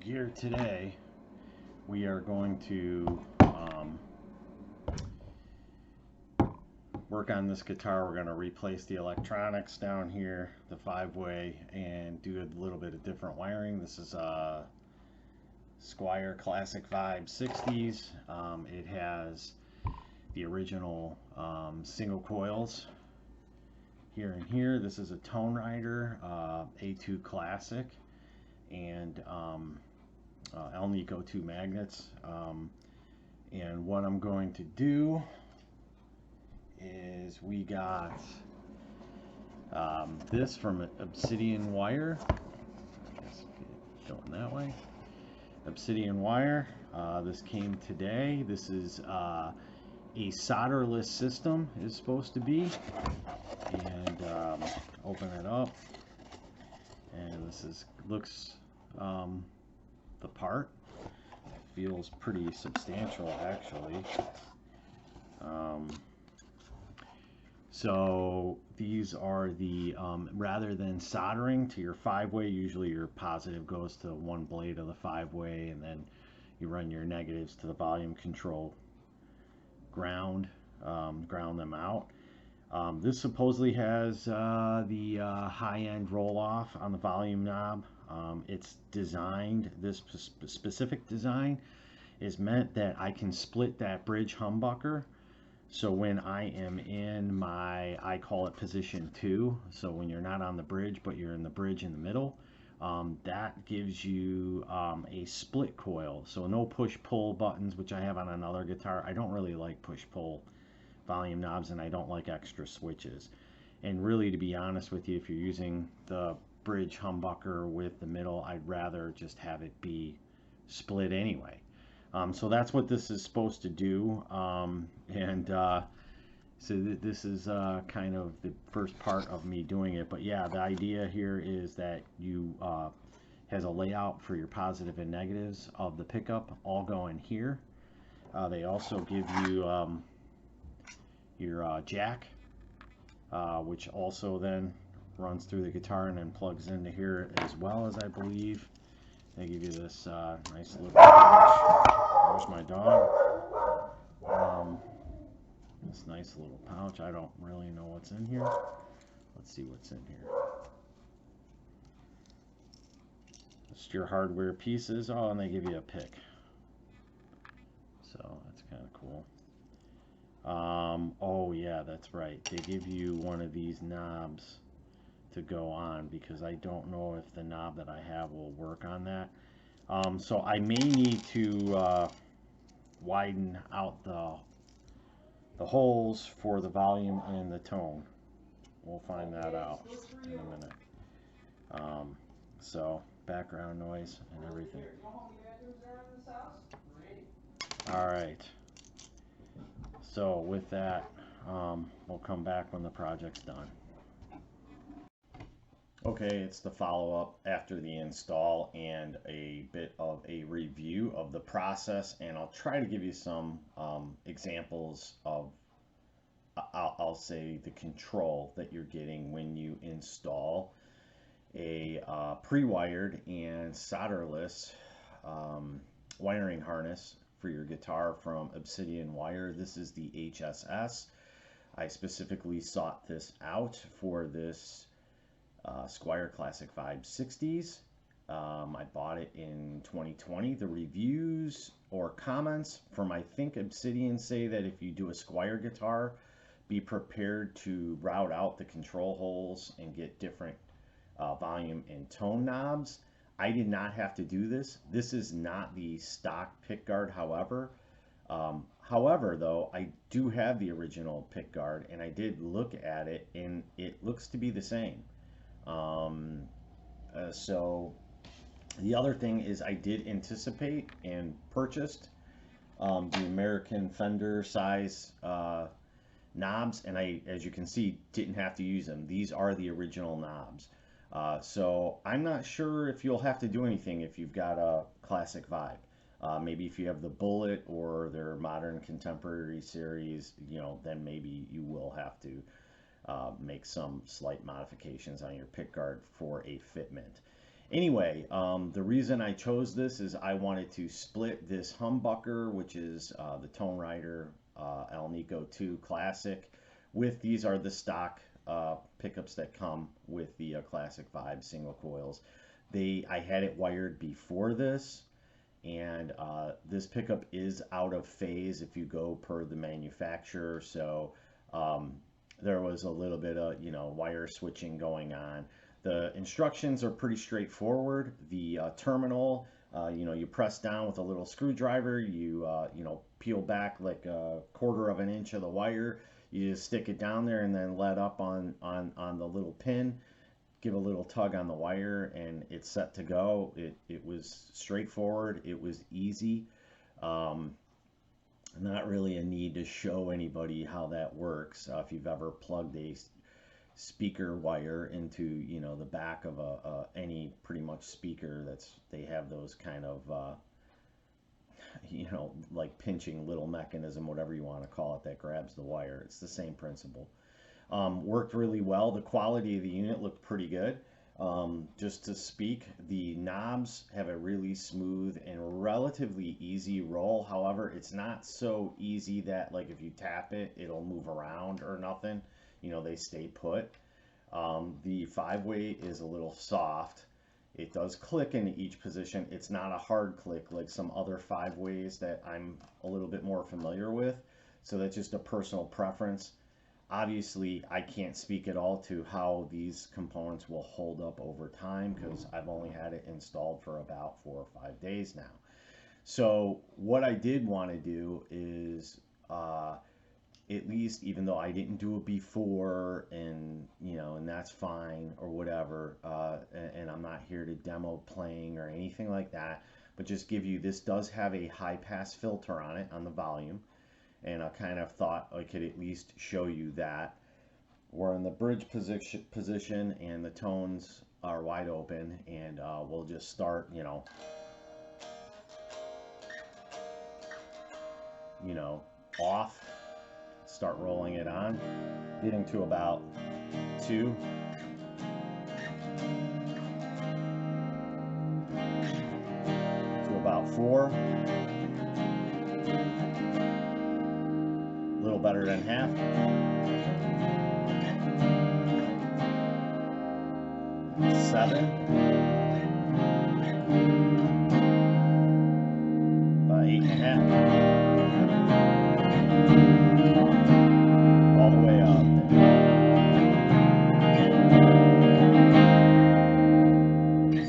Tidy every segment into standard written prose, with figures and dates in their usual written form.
gear today, we are going to work on this guitar. We're going to replace the electronics down here, the 5-way, and do a little bit of different wiring. This is a Squier Classic Vibe 60s. It has the original single coils here and here. This is a Tone Rider A2 Classic, and Alnico 2 magnets. And what I'm going to do is we got this from Obsidian Wire. Let's get going that way. Obsidian Wire. This came today. This is a solderless system, is supposed to be. And open it up, and this is looks the part. It feels pretty substantial, actually. So these are the rather than soldering to your 5-way, usually your positive goes to one blade of the 5-way, and then you run your negatives to the volume control ground them out. This supposedly has the high-end roll-off on the volume knob. It's designed, this specific design is meant that I can split that bridge humbucker. So when I am in my, I call it position 2, so when you're not on the bridge but you're in the bridge in the middle, that gives you a split coil. So no push-pull buttons, which I have on another guitar. I don't really like push-pull volume knobs, and I don't like extra switches. And really, to be honest with you, if you're using the bridge humbucker with the middle, I'd rather just have it be split anyway. So that's what this is supposed to do. So this is kind of the first part of me doing it. But yeah, the idea here is that you has a layout for your positive and negatives of the pickup all going here. They also give you your jack, which also then runs through the guitar and then plugs into here as well, as I believe. They give you this nice little pouch. There's my dog. This nice little pouch. I don't really know what's in here. Let's see what's in here. Just your hardware pieces. Oh, and they give you a pick. So that's kind of cool. Oh yeah, that's right. They give you one of these knobs to go on, because I don't know if the knob that I have will work on that. So I may need to widen out the holes for the volume and the tone. We'll find that out in a minute. So background noise and everything. All right. So with that, we'll come back when the project's done. Okay, it's the follow-up after the install and a bit of a review of the process, and I'll try to give you some examples of, I'll say, the control that you're getting when you install a pre-wired and solderless wiring harness for your guitar from Obsidian Wire. This is the HSS. I specifically sought this out for this Squier Classic Vibe 60s. I bought it in 2020. The reviews or comments from, I think, Obsidian say that if you do a Squier guitar, be prepared to route out the control holes and get different volume and tone knobs. I did not have to do this. This is not the stock pickguard, however. However, though, I do have the original pickguard, and I did look at it, and it looks to be the same. So the other thing is, I did anticipate and purchased the American Fender size knobs, and I, as you can see, didn't have to use them. These are the original knobs. So I'm not sure if you'll have to do anything if you've got a Classic Vibe. Maybe if you have the Bullet or their Modern Contemporary series, you know, then maybe you will have to make some slight modifications on your pickguard for a fitment. Anyway, the reason I chose this is I wanted to split this humbucker, which is the Tone Rider Alnico 2 Classic, with these are the stock pickups that come with the Classic Vibe single coils. I had it wired before this, and this pickup is out of phase if you go per the manufacturer. So there was a little bit of wire switching going on. The instructions are pretty straightforward. The terminal, you press down with a little screwdriver. You peel back like a quarter of an inch of the wire. You just stick it down there and then let up on the little pin. Give a little tug on the wire and it's set to go. It was straightforward. It was easy. Not really a need to show anybody how that works. If you've ever plugged a speaker wire into the back of any pretty much speaker, they have those kind of like pinching little mechanism, whatever you want to call it, that grabs the wire. It's the same principle. Worked really well. The quality of the unit looked pretty good. Just to speak, the knobs have a really smooth and relatively easy roll. However, it's not so easy that like if you tap it, it'll move around or nothing. They stay put. The 5-way is a little soft. It does click into each position. It's not a hard click like some other 5-ways that I'm a little bit more familiar with. So that's just a personal preference. Obviously, I can't speak at all to how these components will hold up over time because I've only had it installed for about 4 or 5 days now. So what I did want to do is at least, even though I didn't do it before, and and that's fine or whatever, and I'm not here to demo playing or anything like that, but just give you, this does have a high pass filter on it on the volume, and I kind of thought I could at least show you that. We're in the bridge position and the tones are wide open, and we'll just start off. Start rolling it on, getting to about 2, to about 4, a little better than half, 7, about 8.5. All the way up.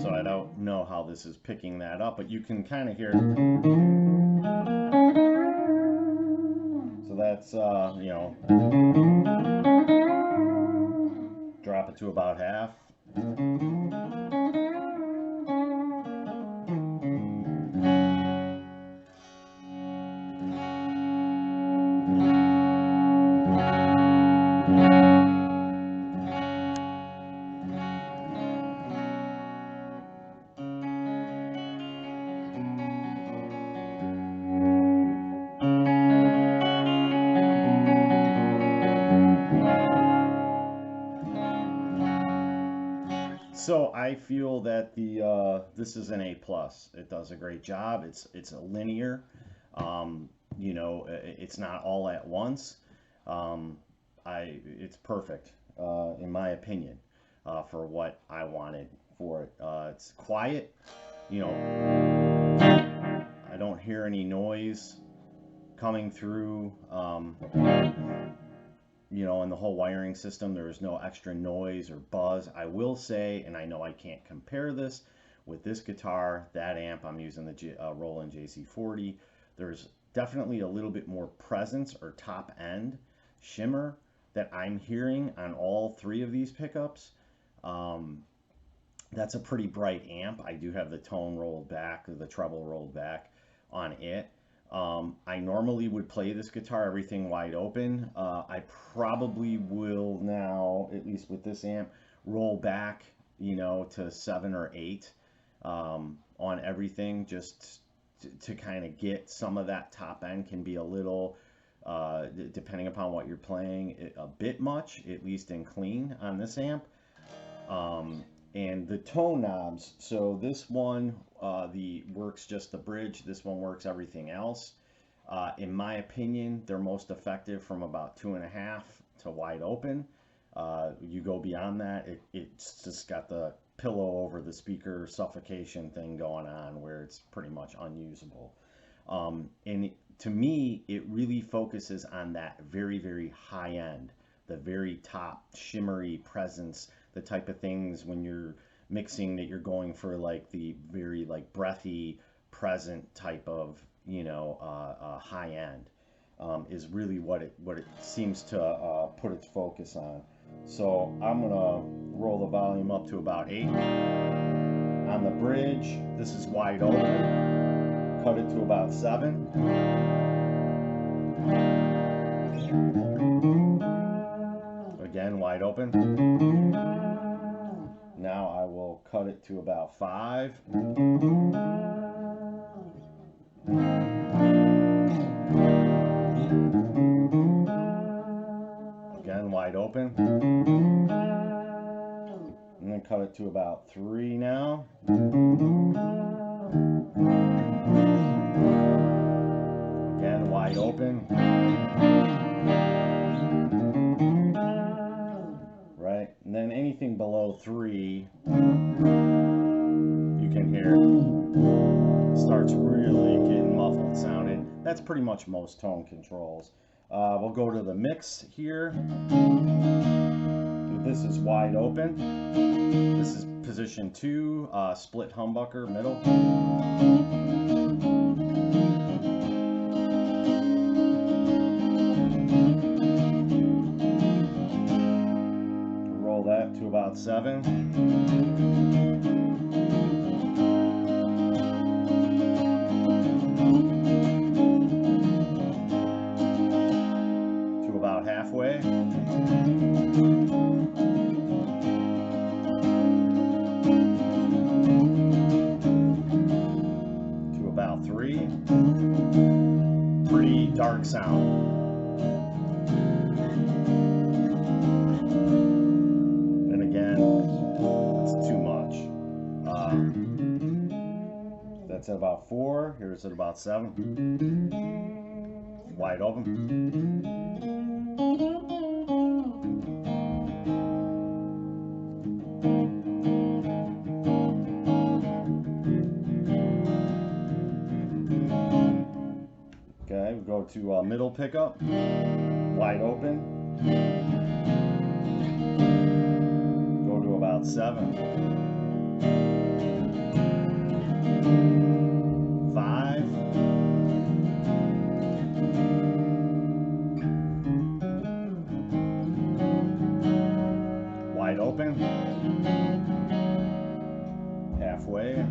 So I don't know how this is picking that up, but you can kind of hear. So that's, drop it to about half. So I feel that this is an A+. It does a great job. It's a linear. It's not all at once. It's perfect in my opinion for what I wanted for it. It's quiet. I don't hear any noise coming through. In the whole wiring system, there is no extra noise or buzz. I will say, and I know I can't compare this with this guitar, that amp, I'm using the Roland JC40. There's definitely a little bit more presence or top end shimmer that I'm hearing on all 3 of these pickups. That's a pretty bright amp. I do have the tone rolled back, or the treble rolled back on it. I normally would play this guitar everything wide open. I probably will now, at least with this amp, roll back to 7 or 8 on everything, just to kind of get some of that top end. Can be a little depending upon what you're playing, a bit much, at least in clean on this amp. And the tone knobs, so this one works just the bridge, this one works everything else. In my opinion, they're most effective from about 2.5 to wide open. You go beyond that, it's just got the pillow over the speaker suffocation thing going on where it's pretty much unusable. And to me, it really focuses on that very, very high end, the very top shimmery presence, the type of things when you're mixing that you're going for like the very like breathy present type of, you know, high end is really what it seems to put its focus on. So I'm gonna roll the volume up to about 8. On the bridge, this is wide open. Cut it to about 7. Again, wide open. Now I will cut it to about 5. Again, wide open. And then cut it to about 3 now. Again, wide open. Right? And then anything below 3, you can hear starts really getting muffled sounding. That's pretty much most tone controls. We'll go to the mix here. This is wide open. This is position 2, split humbucker, middle. Roll that to about 7. To about halfway. To about 3. Pretty dark sound. And again, it's too much. That's at about 4. Here's at about 7. Wide open. Okay, we go to middle pickup, wide open. Go to about 7. 5. Wide open. Halfway.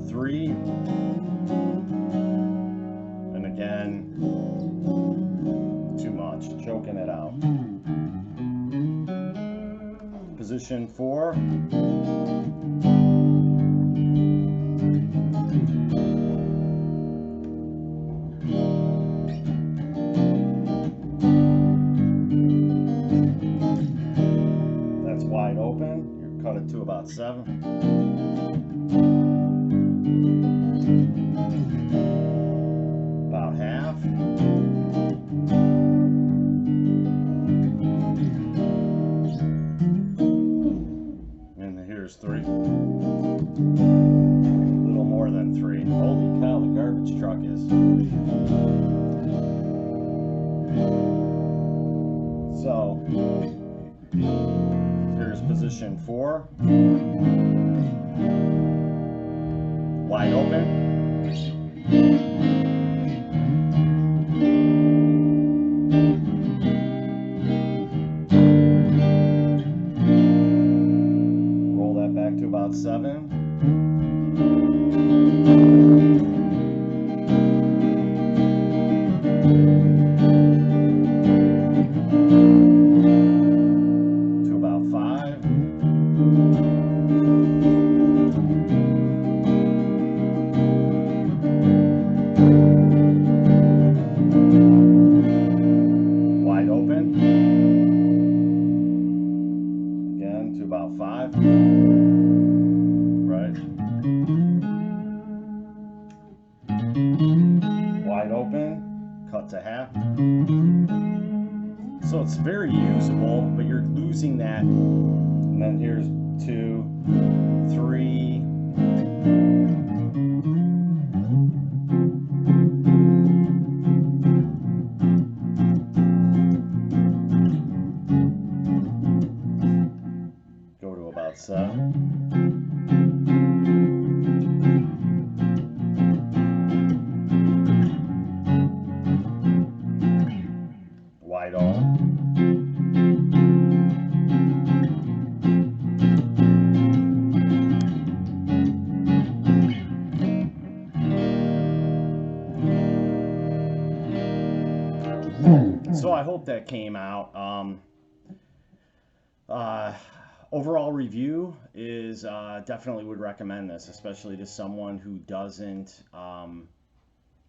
3. And again, too much, choking it out. Position 4. That's wide open. You cut it to about 7. About half. And here's 3. A little more than 3. Holy cow, the garbage truck is. So, here's position 4. Wide open. Roll that back to about 7. To about 5. a half. So it's very usable, but you're losing that. And then here's 2, 3. Go to about 7. Wide on. So I hope that came out. Overall review is definitely would recommend this, especially to someone who doesn't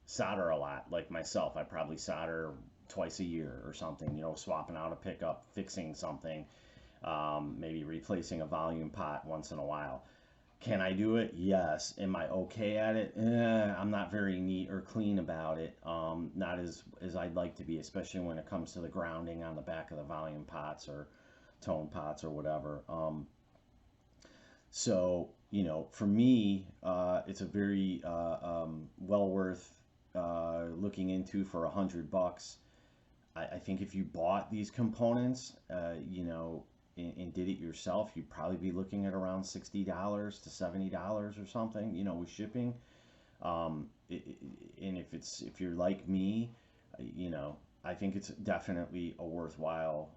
solder a lot like myself. I probably solder twice a year or something, you know, swapping out a pickup, fixing something, maybe replacing a volume pot once in a while. Can I do it? Yes. Am I okay at it? I'm not very neat or clean about it. Not as I'd like to be, especially when it comes to the grounding on the back of the volume pots or tone pots or whatever. So, you know, for me, it's a very well worth looking into for $100. I think if you bought these components, you know, and did it yourself, you'd probably be looking at around $60 to $70 or something, you know, with shipping. And if you're like me, you know, I think it's definitely a worthwhile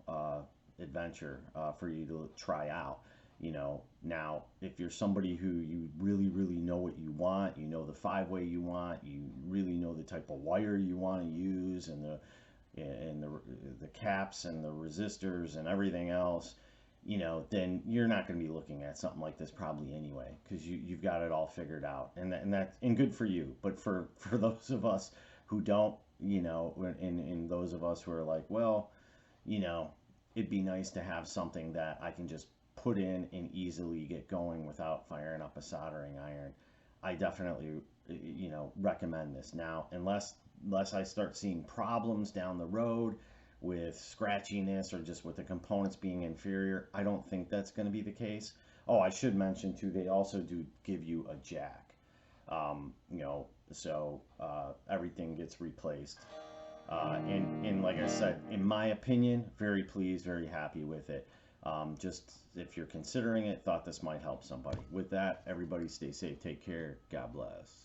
adventure for you to try out. You know, now if you're somebody who you really know what you want, you know the 5-way you want, you really know the type of wire you want to use, and the caps and the resistors and everything else, you know, then you're not going to be looking at something like this probably anyway, because you've got it all figured out, and good for you. But for those of us who don't, you know, and those of us who are like, well, you know, it'd be nice to have something that I can just put in and easily get going without firing up a soldering iron, I definitely, you know, recommend this. Now, unless I start seeing problems down the road with scratchiness or just with the components being inferior, I don't think that's going to be the case. Oh, I should mention too, they also do give you a jack, you know, so everything gets replaced. And like I said, in my opinion, very pleased, very happy with it. Just if you're considering it, thought this might help somebody. With that, everybody stay safe, take care, God bless.